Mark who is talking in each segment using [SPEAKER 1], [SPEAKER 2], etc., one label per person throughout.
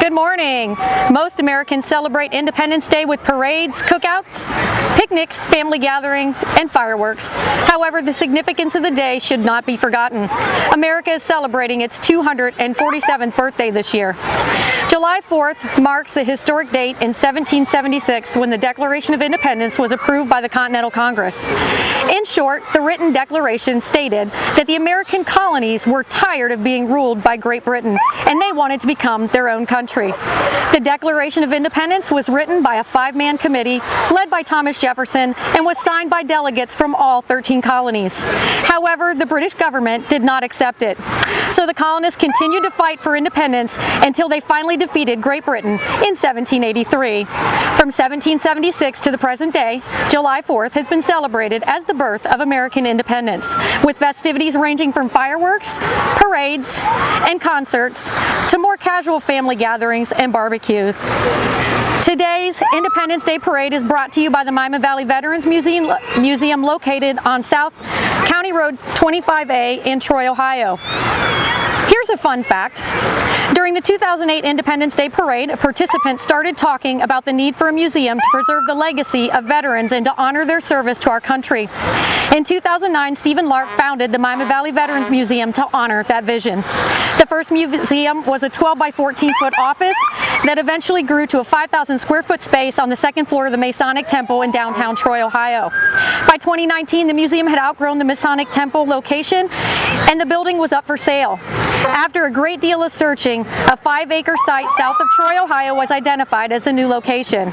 [SPEAKER 1] Good morning. Most Americans celebrate Independence Day with parades, cookouts, picnics, family gatherings, and fireworks. However, the significance of the day should not be forgotten. America is celebrating its 247th birthday this year. July 4th marks a historic date in 1776 when the Declaration of Independence was approved by the Continental Congress. In short, the written declaration stated that the American colonies were tired of being ruled by Great Britain and they wanted to become their own country. The Declaration of Independence was written by a five-man committee led by Thomas Jefferson and was signed by delegates from all 13 colonies. However, the British government did not accept it. So the colonists continued to fight for independence until they finally defeated Great Britain in 1783. From 1776 to the present day, July 4th has been celebrated as the birth of American independence, with festivities ranging from fireworks, parades, and concerts to more casual family gatherings and barbecue. Today's Independence Day Parade is brought to you by the Miami Valley Veterans Museum located on South County Road 25A in Troy, Ohio. Here's a fun fact. During the 2008 Independence Day Parade, participants started talking about the need for a museum to preserve the legacy of veterans and to honor their service to our country. In 2009, Stephen Lark founded the Miami Valley Veterans Museum to honor that vision. The first museum was a 12 by 14 foot office that eventually grew to a 5,000 square foot space on the second floor of the Masonic Temple in downtown Troy, Ohio. By 2019, the museum had outgrown the Masonic Temple location and the building was up for sale. After a great deal of searching, a 5-acre site south of Troy, Ohio was identified as the new location.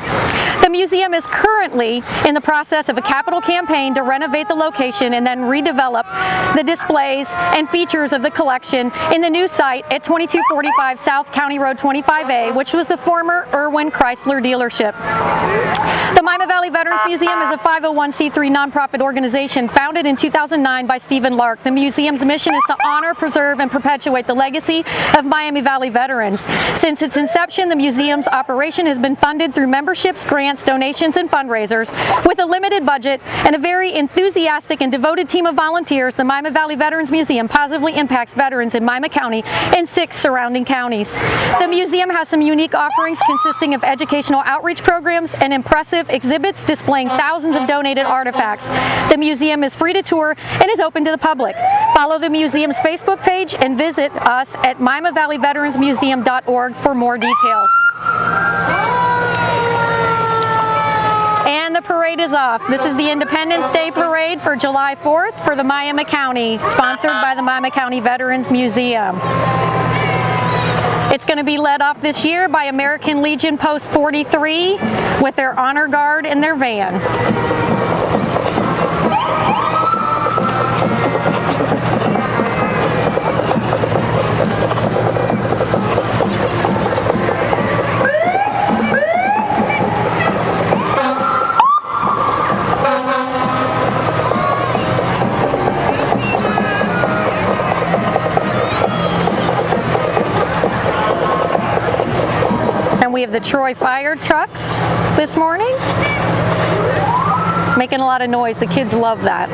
[SPEAKER 1] The museum is currently in the process of a capital campaign to renovate the location and then redevelop the displays and features of the collection in the new site at 2245 South County Road 25A, which was the former Irwin Chrysler dealership. The Miami Valley Veterans Museum is a 501c3 nonprofit organization founded in 2009 by Stephen Lark. The museum's mission is to honor, preserve, and perpetuate the legacy of Miami Valley veterans. Since its inception, the museum's operation has been funded through memberships, grants, donations, and fundraisers. With a limited budget and a very enthusiastic and devoted team of volunteers, the Miami Valley Veterans Museum positively impacts veterans in Miami County and 6 surrounding counties. The museum has some unique offerings consisting of educational outreach programs and impressive exhibits displaying thousands of donated artifacts. The museum is free to tour and is open to the public. Follow the museum's Facebook page and visit us at MiamiValleyVeteransMuseum.org for more details. And the parade is off. This is the Independence Day Parade for July 4th for the Miami County, sponsored by the Miami County Veterans Museum. It's going to be led off this year by American Legion Post 43 with their honor guard and their van. And we have the Troy fire trucks this morning, making a lot of noise. The kids love that.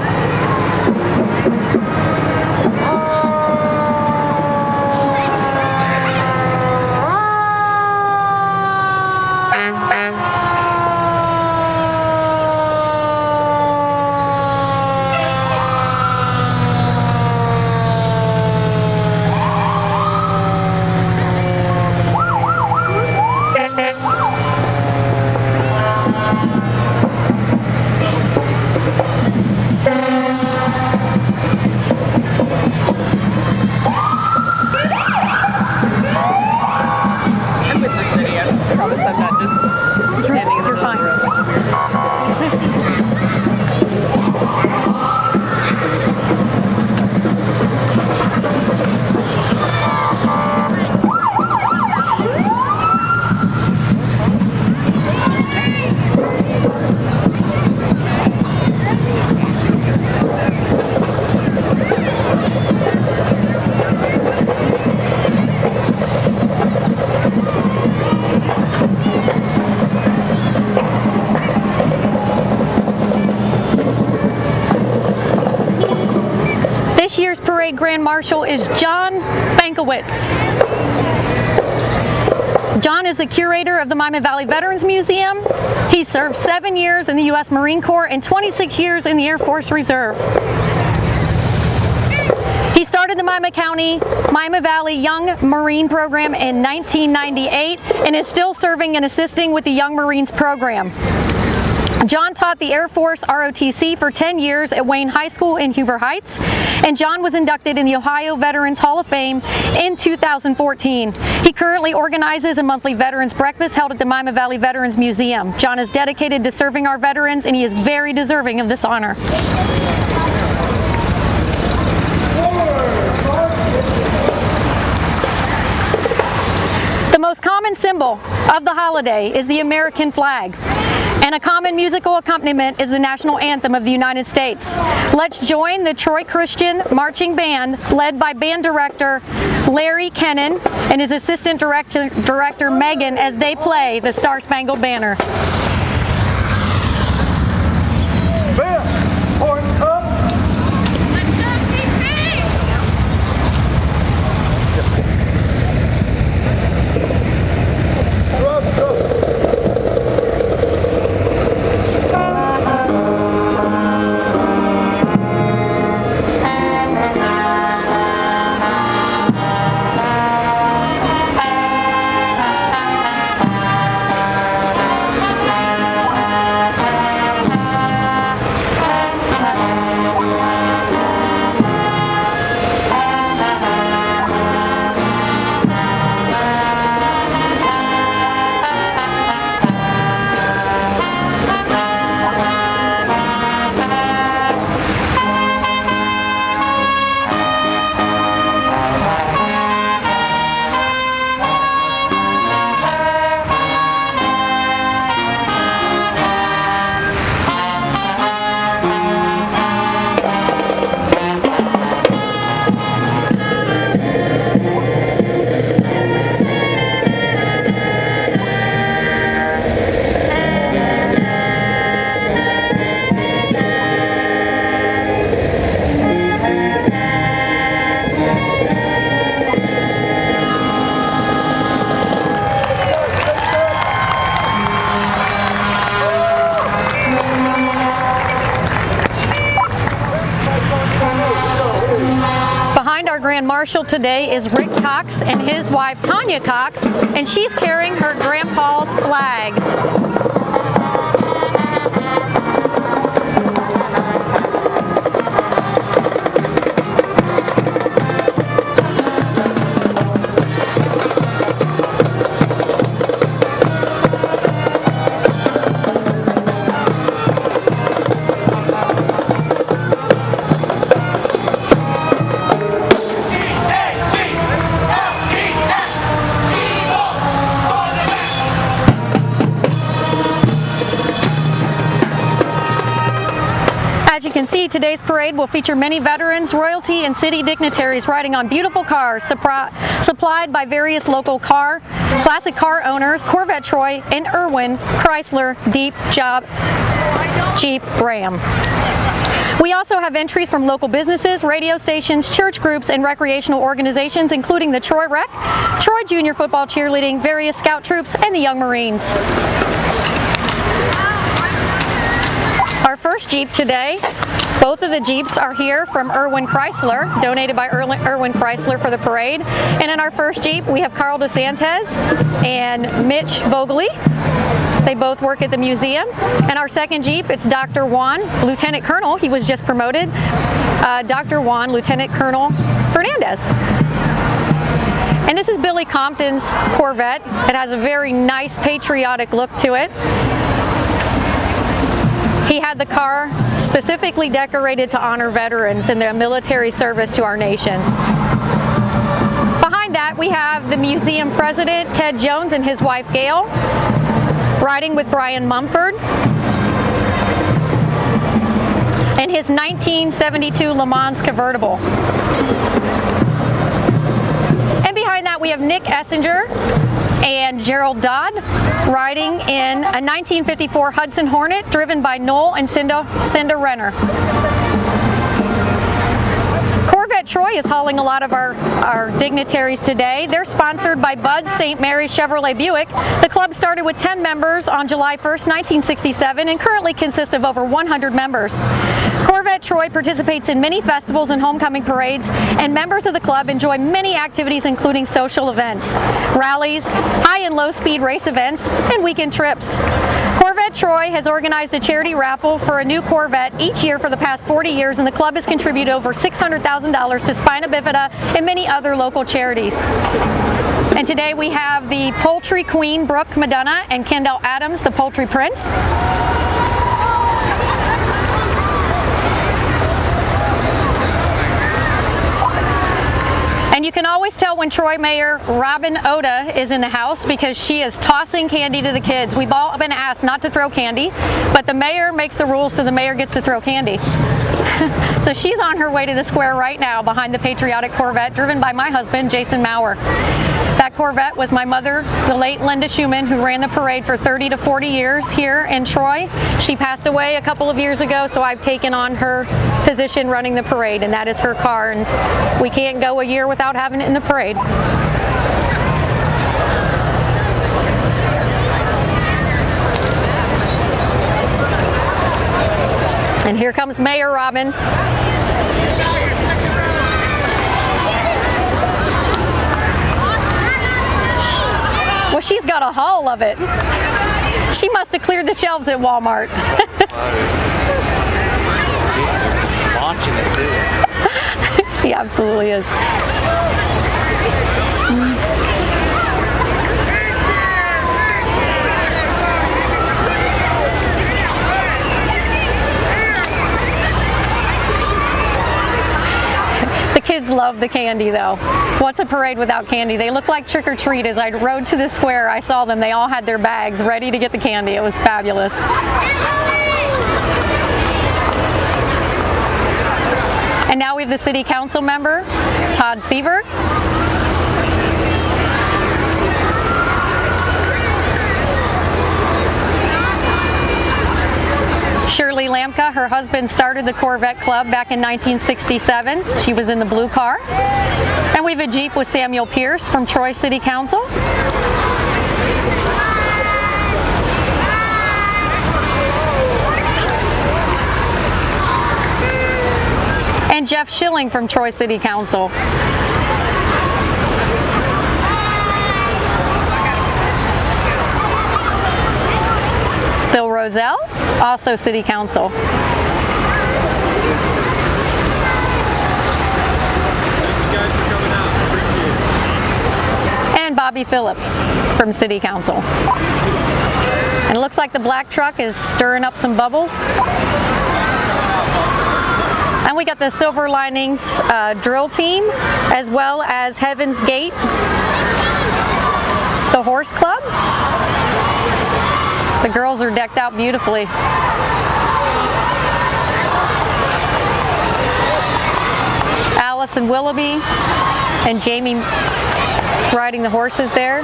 [SPEAKER 1] This year's parade Grand Marshal is John Bankowitz. John is the curator of the Miami Valley Veterans Museum. He served 7 years in the U.S. Marine Corps and 26 years in the Air Force Reserve. He started the Miami Valley Young Marine Program in 1998 and is still serving and assisting with the Young Marines program. John taught the Air Force ROTC for 10 years at Wayne High School in Huber Heights, and John was inducted in the Ohio Veterans Hall of Fame in 2014. He currently organizes a monthly veterans breakfast held at the Miami Valley Veterans Museum. John is dedicated to serving our veterans, and he is very deserving of this honor. The most common symbol of the holiday is the American flag, and a common musical accompaniment is the national anthem of the United States. Let's join the Troy Christian Marching Band, led by band director Larry Kennan and his assistant director Megan, as they play the Star Spangled Banner.
[SPEAKER 2] Band, point up.
[SPEAKER 1] Grand Marshal today is Rick Cox and his wife Tanya Cox, and she's carrying her grandpa's flag. As you can see, today's parade will feature many veterans, royalty, and city dignitaries riding on beautiful cars supplied by various local classic car owners, Corvette Troy and Irwin Chrysler Jeep Ram. We also have entries from local businesses, radio stations, church groups, and recreational organizations, including the Troy Rec, Troy Junior Football Cheerleading, various scout troops, and the Young Marines. Our first Jeep today, both of the Jeeps are here from Irwin Chrysler, donated by Irwin Chrysler for the parade. And in our first Jeep, we have Carl DeSantis and Mitch Vogely. They both work at the museum. And our second Jeep, it's Dr. Juan, Lieutenant Colonel. He was just promoted. Dr. Juan, Lieutenant Colonel Fernandez. And this is Billy Compton's Corvette. It has a very nice patriotic look to it. He had the car specifically decorated to honor veterans in their military service to our nation. Behind that, we have the museum president, Ted Jones, and his wife, Gail, riding with Brian Mumford, and his 1972 Le Mans convertible. And behind that, we have Nick Essinger and Gerald Dodd riding in a 1954 Hudson Hornet driven by Noel and Cinda Renner. Corvette Troy is hauling a lot of our dignitaries today. They're sponsored by Bud's St. Mary Chevrolet Buick. The club started with 10 members on July 1st, 1967 and currently consists of over 100 members. Corvette Troy participates in many festivals and homecoming parades, and members of the club enjoy many activities including social events, rallies, high and low speed race events, and weekend trips. Corvette Troy has organized a charity raffle for a new Corvette each year for the past 40 years, and the club has contributed over $600,000 to Spina Bifida and many other local charities. And today we have the Poultry Queen, Brooke Madonna, and Kendall Adams, the Poultry Prince. And you can always tell when Troy Mayor Robin Oda is in the house because she is tossing candy to the kids. We've all been asked not to throw candy, but the mayor makes the rules, so the mayor gets to throw candy. So she's on her way to the square right now behind the patriotic Corvette driven by my husband, Jason Maurer. That Corvette was my mother, the late Linda Schumann, who ran the parade for 30 to 40 years here in Troy. She passed away a couple of years ago, so I've taken on her position running the parade, and that is her car, and we can't go a year without having it in the parade. And here comes Mayor Robin. Well, she's got a haul of it. She must have cleared the shelves at Walmart.
[SPEAKER 2] She's launching it too.
[SPEAKER 1] She absolutely is. The kids love the candy though. What's a parade without candy? They look like trick or treat. As I rode to the square, I saw them. They all had their bags ready to get the candy. It was fabulous. And now we have the city council member, Todd Sievert. Shirley Lamka, her husband started the Corvette Club back in 1967. She was in the blue car. And we have a Jeep with Samuel Pierce from Troy City Council. And Jeff Schilling from Troy City Council. Bill Roselle, also City Council. And Bobby Phillips from City Council. And it looks like the black truck is stirring up some bubbles. And we got the Silver Linings drill team, as well as Heaven's Gate, the Horse Club. The girls are decked out beautifully. Allison Willoughby and Jamie riding the horses there.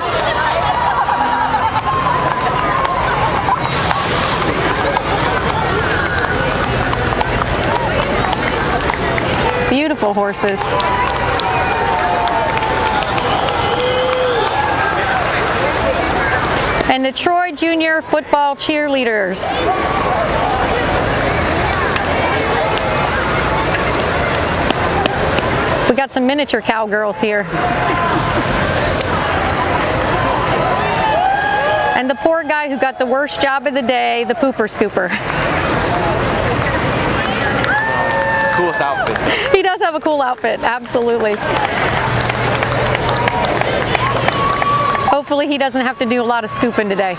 [SPEAKER 1] Beautiful horses. And the Troy Junior football cheerleaders. We got some miniature cowgirls here. And the poor guy who got the worst job of the day, the pooper scooper.
[SPEAKER 2] Coolest outfit.
[SPEAKER 1] He does have a cool outfit, absolutely. Hopefully he doesn't have to do a lot of scooping today.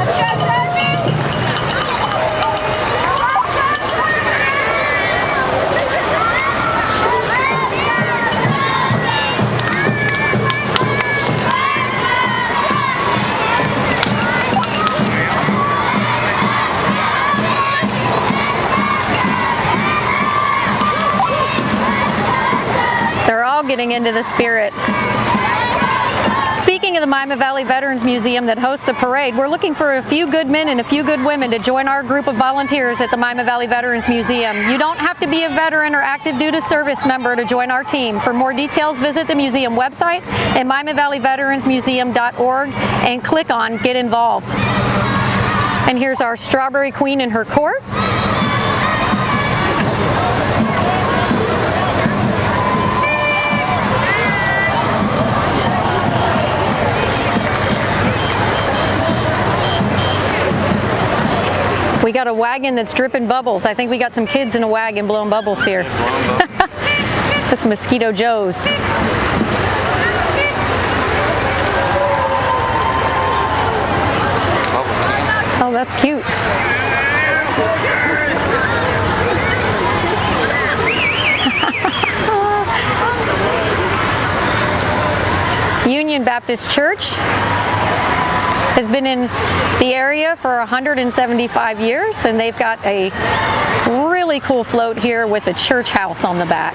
[SPEAKER 3] Let's go!
[SPEAKER 1] getting into the spirit. Speaking of the Miami Valley Veterans Museum that hosts the parade, we're looking for a few good men and a few good women to join our group of volunteers at the Miami Valley Veterans Museum. You don't have to be a veteran or active duty service member to join our team. For more details, visit the museum website at MiamiValleyVeteransMuseum.org and click on Get Involved. And here's our Strawberry Queen in her court. We got a wagon that's dripping bubbles. I think we got some kids in a wagon blowing bubbles here. That's Mosquito Joe's. Oh, that's cute. Union Baptist Church has been in the area for 175 years, and they've got a really cool float here with a church house on the back.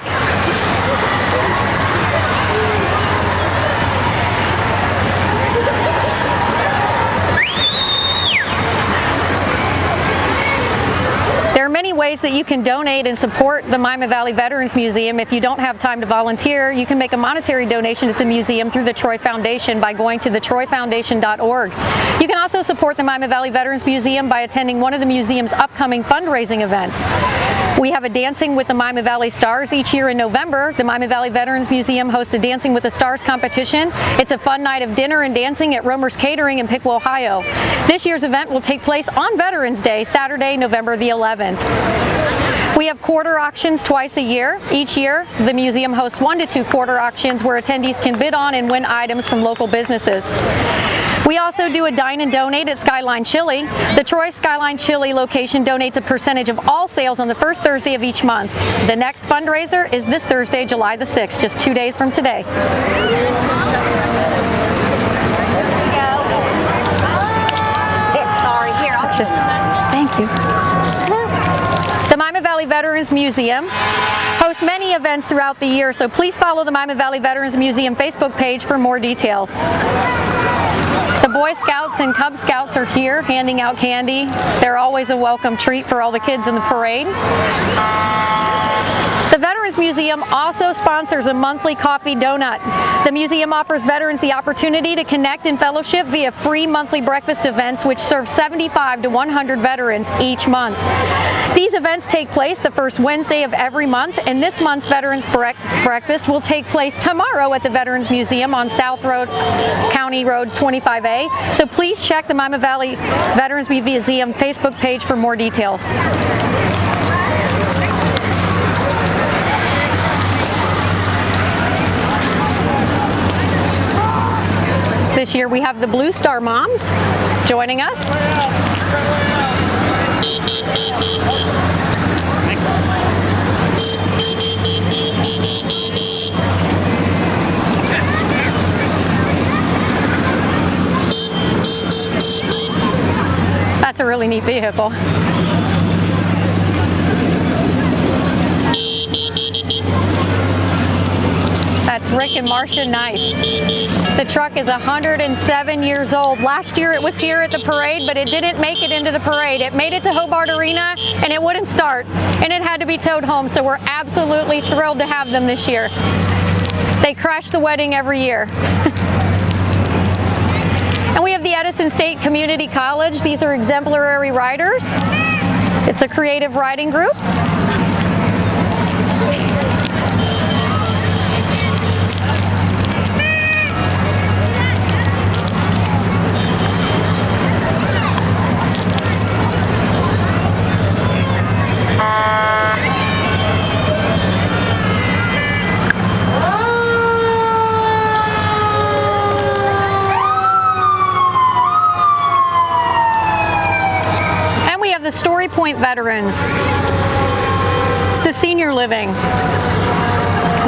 [SPEAKER 1] There are many ways that you can donate and support the Miami Valley Veterans Museum. If you don't have time to volunteer, you can make a monetary donation to the museum through the Troy Foundation by going to thetroyfoundation.org. You can also support the Miami Valley Veterans Museum by attending one of the museum's upcoming fundraising events. We have a Dancing with the Miami Valley Stars each year in November. The Miami Valley Veterans Museum hosts a Dancing with the Stars competition. It's a fun night of dinner and dancing at Romer's Catering in Piqua, Ohio. This year's event will take place on Veterans Day, Saturday, November the 11th. We have quarter auctions twice a year. Each year, the museum hosts 1 to 2 quarter auctions where attendees can bid on and win items from local businesses. We also do a dine and donate at Skyline Chili. The Troy Skyline Chili location donates a percentage of all sales on the first Thursday of each month. The next fundraiser is this Thursday, July the 6th, just 2 days from today.
[SPEAKER 3] Sorry, here, I'll show you.
[SPEAKER 1] Thank you. The Miami Valley Veterans Museum hosts many events throughout the year, so please follow the Miami Valley Veterans Museum Facebook page for more details. The Boy Scouts and Cub Scouts are here handing out candy. They're always a welcome treat for all the kids in the parade. The Veterans Museum also sponsors a monthly coffee donut. The museum offers veterans the opportunity to connect and fellowship via free monthly breakfast events which serve 75 to 100 veterans each month. These events take place the first Wednesday of every month, and this month's Veterans Breakfast will take place tomorrow at the Veterans Museum on South Road, County Road 25A. So please check the Miami Valley Veterans Museum Facebook page for more details. This year we have the Blue Star Moms joining us. That's a really neat vehicle. That's Rick and Marcia Knife. The truck is 107 years old. Last year it was here at the parade, but it didn't make it into the parade. It made it to Hobart Arena and it wouldn't start, and it had to be towed home, so we're absolutely thrilled to have them this year. They crash the wedding every year. And we have the Edison State Community College. These are exemplary riders. It's a creative riding group. The Story Point veterans. It's the senior living.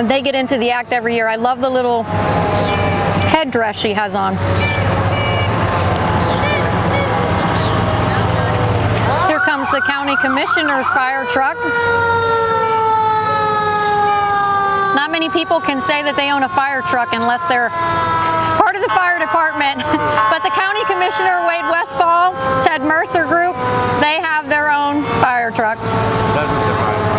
[SPEAKER 1] And they get into the act every year. I love the little headdress she has on. Here comes the county commissioner's fire truck. Not many many people can say that they own a fire truck unless they're part of the fire department. But the county commissioner, Wade Westfall, Ted Mercer Group, they have their own fire truck.
[SPEAKER 2] Doesn't surprise me.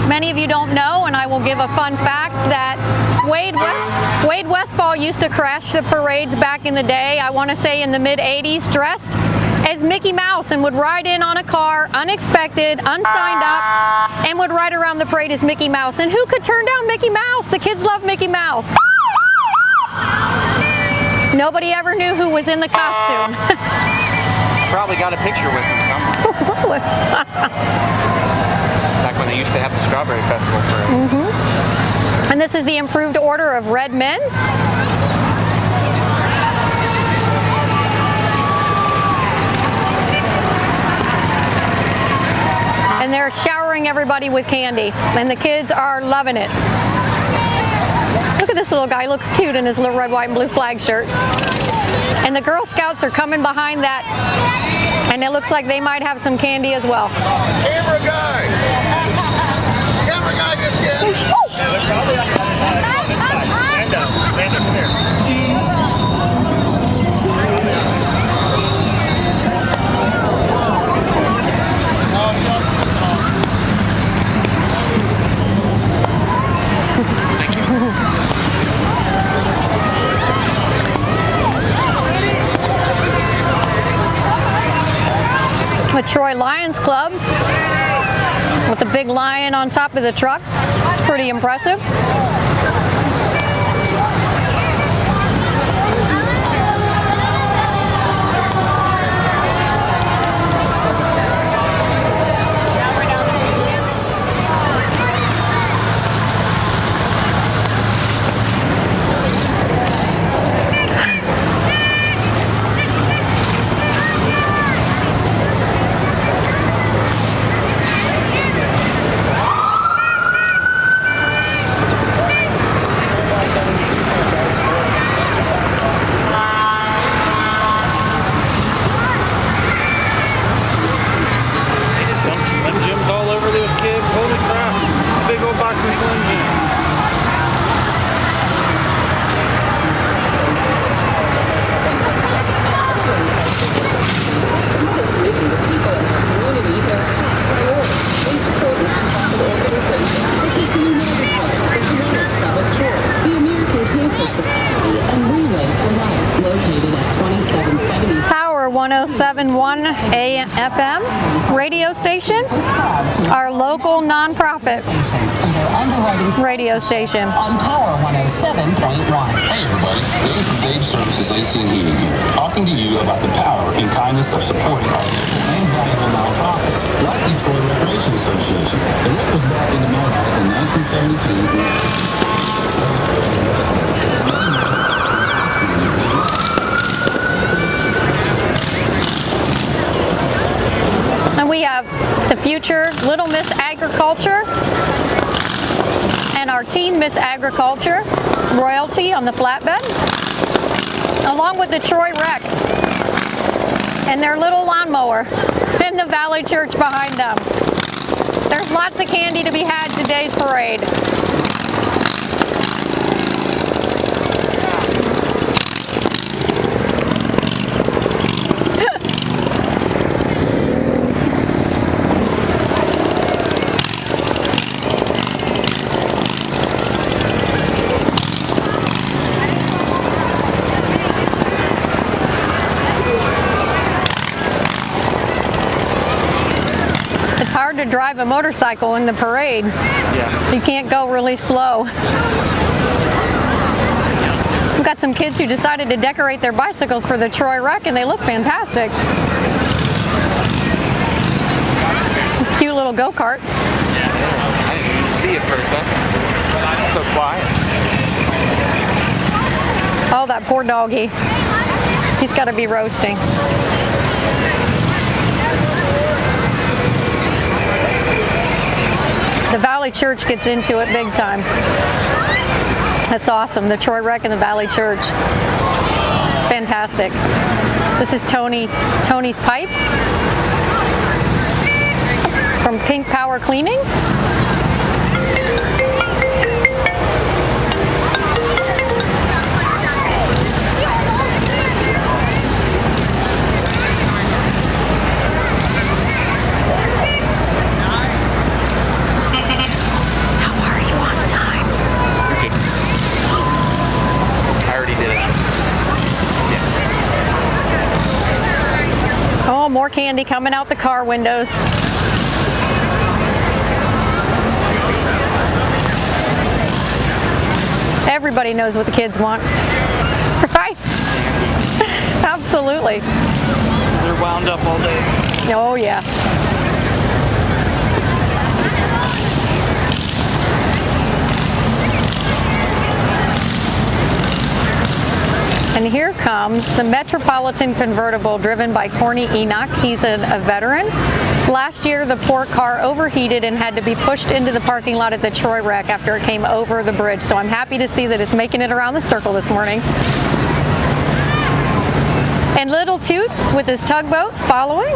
[SPEAKER 1] Many of you don't know, and I will give a fun fact that Wade Westfall used to crash the parades back in the day, I want to say in the mid-'80s, dressed as Mickey Mouse, and would ride in on a car, unexpected, unsigned up, and would ride around the parade as Mickey Mouse. And who could turn down Mickey Mouse? The kids love Mickey Mouse. Nobody ever knew who was in the costume.
[SPEAKER 2] Probably got a picture with him somewhere. Back when they used to have the Strawberry Festival parade.
[SPEAKER 1] And this is the Improved Order of Red Men. And they're showering everybody with candy, and the kids are loving it. Look at this little guy, looks cute in his little red, white, and blue flag shirt. And the Girl Scouts are coming behind that, and it looks like they might have some candy as well.
[SPEAKER 3] Camera guy! Camera guy gets candy!
[SPEAKER 1] The Troy Lions Club with the big lion on top of the truck. It's pretty impressive.
[SPEAKER 2] Slim Jims all over those kids. Holy crap. A big old box of Slim Jims.
[SPEAKER 4] Making the people in our community their top priority. They support nonprofit organizations such as the United Way, the Kiwanis Club of Troy, the American Cancer Society, and Relay for Life, located at 2770
[SPEAKER 1] Power 107.1 AM FM radio station, our local nonprofit
[SPEAKER 4] through their underwriting
[SPEAKER 1] radio station.
[SPEAKER 4] on Power 107.1.
[SPEAKER 5] Hey everybody, Dave from Dave Services AC and Heating here, talking to you about the power and kindness of supporting our local and valuable nonprofits like the Troy Recreation Association. The work was back in the Mohawk in 1972.
[SPEAKER 1] And we have the future Little Miss Agriculture and our teen Miss Agriculture royalty on the flatbed, along with the Troy Rec and their little lawnmower and the Valley Church behind them. There's lots of candy to be had today's parade. It's hard to drive a motorcycle in the parade.
[SPEAKER 2] Yeah.
[SPEAKER 1] You can't go really slow. We've got some kids who decided to decorate their bicycles for the Troy Rec, and they look fantastic. Cute little go-kart.
[SPEAKER 2] I didn't even see it first. That's so quiet.
[SPEAKER 1] Oh, that poor doggy. He's got to be roasting. Church gets into it big time. That's awesome. The Troy Rec and the Valley Church. Fantastic. This is Tony's Pipes from Pink Power Cleaning. Oh, more candy coming out the car windows. Everybody knows what the kids want, right? Absolutely.
[SPEAKER 6] They're wound up all day.
[SPEAKER 1] Oh, yeah. And here comes the Metropolitan convertible driven by Corny Enoch. He's a veteran. Last year, the poor car overheated and had to be pushed into the parking lot at the Troy Rec after it came over the bridge. So I'm happy to see that it's making it around the circle this morning. And Little Toot with his tugboat following.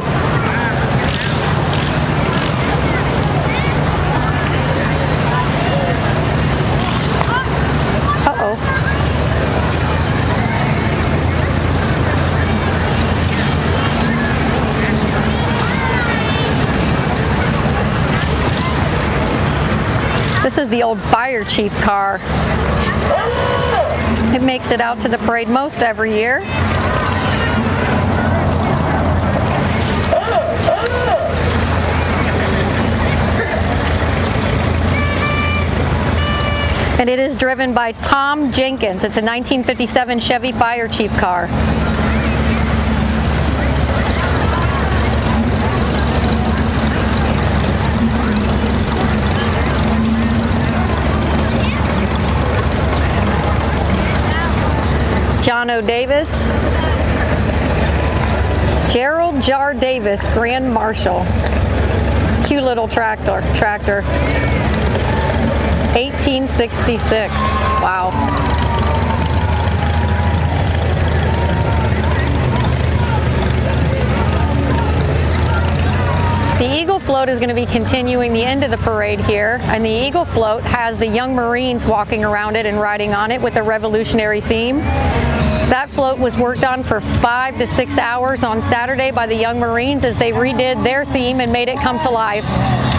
[SPEAKER 1] Uh-oh. This is the old fire chief car. It makes it out to the parade most every year. And it is driven by Tom Jenkins. It's a 1957 Chevy Fire Chief car. John O. Davis, Gerald Jar Davis, Grand Marshal. Cute little tractor. 1866. Wow. The Eagle Float is going to be continuing the end of the parade here, and the Eagle Float has the Young Marines walking around it and riding on it with a revolutionary theme. That float was worked on for 5 to 6 hours on Saturday by the Young Marines as they redid their theme and made it come to life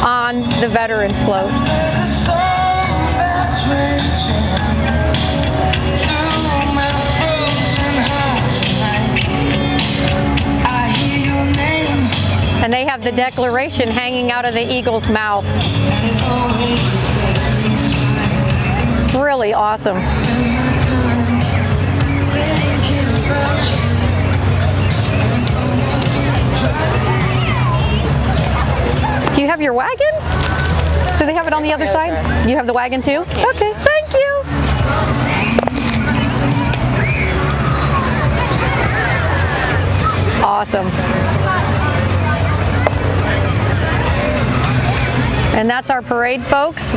[SPEAKER 1] on the Veterans Float. And they have the Declaration hanging out of the eagle's mouth. Really awesome. Do you have your wagon? Do they have it on the other side? You have the wagon too? Okay, thank you. Awesome. And that's our parade, folks,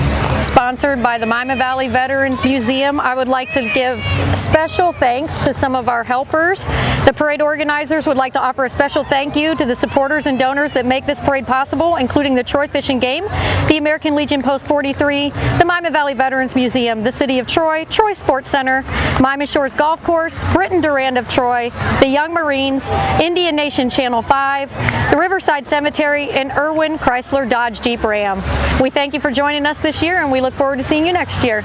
[SPEAKER 1] sponsored by the Miami Valley Veterans Museum. I would like to give special thanks to some of our helpers. The parade organizers would like to offer a special thank you to the supporters and donors that make this parade possible, including the Troy Fish and Game, the American Legion Post 43, the Miami Valley Veterans Museum, the City of Troy, Troy Sports Center, Miami Shores Golf Course, Britton Durand of Troy, the Young Marines, Indian Nation Channel 5, the Riverside Cemetery, and Irwin Chrysler Dodge Jeep Ram. We thank you for joining us this year, and we look forward to seeing you next year.